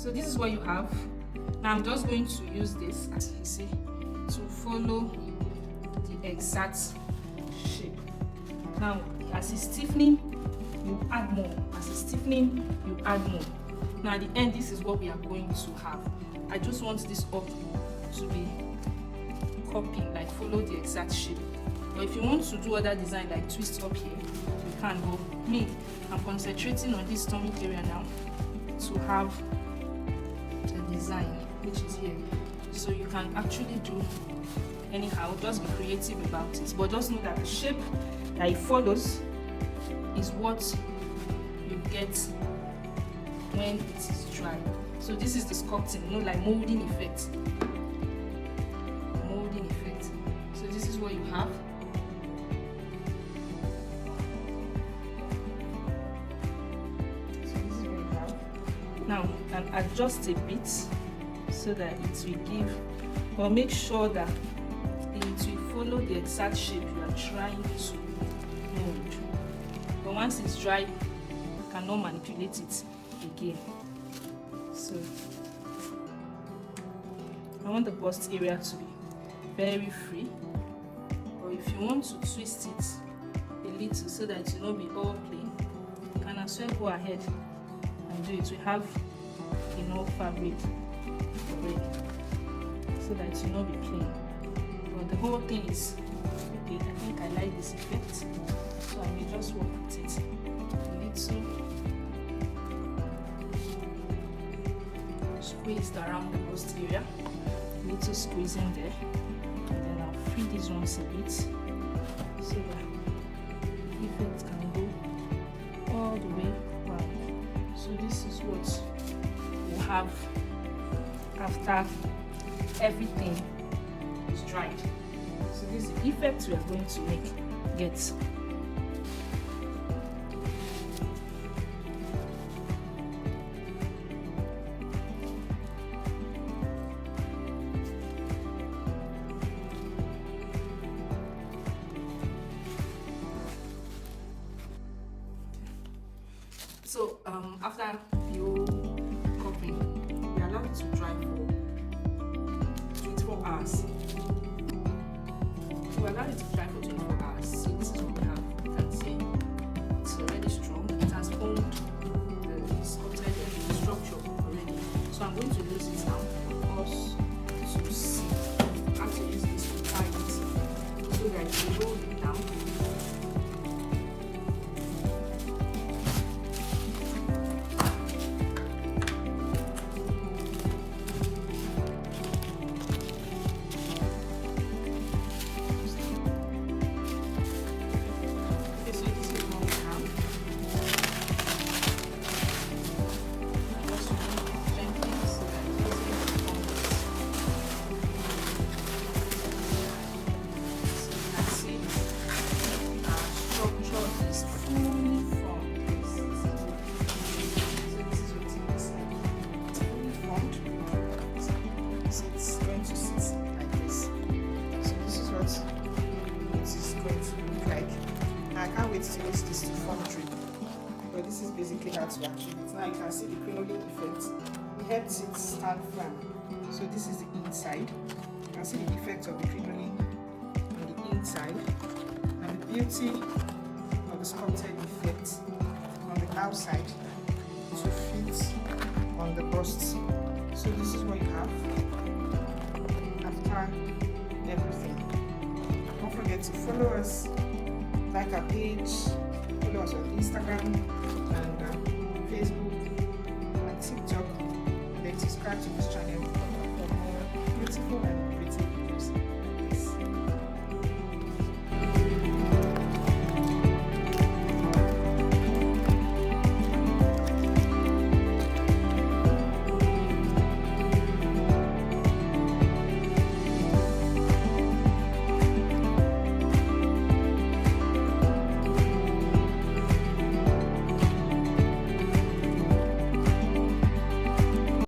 So this is what you have. Now I'm just going to use this, as you see, to follow the exact shape. Now as it's stiffening, you add more. As it's stiffening, you add more. Now at the end, this is what we are going to have. I just want this up to be copying, like follow the exact shape. But if you want to do other design like twist up here, you can. But me, I'm concentrating on this stomach area now to have the design, which is here. So you can actually do anyhow, just be creative about it. But just know that the shape that it follows is what you get when it is dry. So this is the sculpting, you know, like molding effect. Molding effect. So this is what you have. So this is what you have. Now you can adjust a bit so that it will give, but make sure that it will follow the exact shape you are trying to mold. But once it's dry, you cannot manipulate it again. So I want the bust area to be very free, but if you want to twist it a little so that it will not be all plain, you can as well go ahead and do it. We have enough fabric already so that it will not be plain. But the whole thing is, okay, I think I like this effect, so I will just work with it a little. Squeezed around the bust area, little squeezing there, and then I'll free these ones a bit so that the effect can go all the way around. So this is what you have after everything is dried. So this is the effect we are going to get. So after you copy, we allow it to dry for 24 hours. We allow it to dry for 24 hours. So this is what we have. You can see it's already strong. It has formed the sculpted structure already. So I'm going to use it now for us to see. I have to use this to tie it so that you roll it down. I can't wait to use this to form tree. But this is basically how to achieve it. Now you can see the crinoline effect. It helps it stand firm. So this is the inside. You can see the effect of the crinoline on the inside and the beauty of the sculpted effect on the outside to fit on the bust. So this is what you have after everything. Don't forget to follow us, like our page, follow us on Instagram and Facebook and TikTok, and then subscribe to this channel for more beautiful and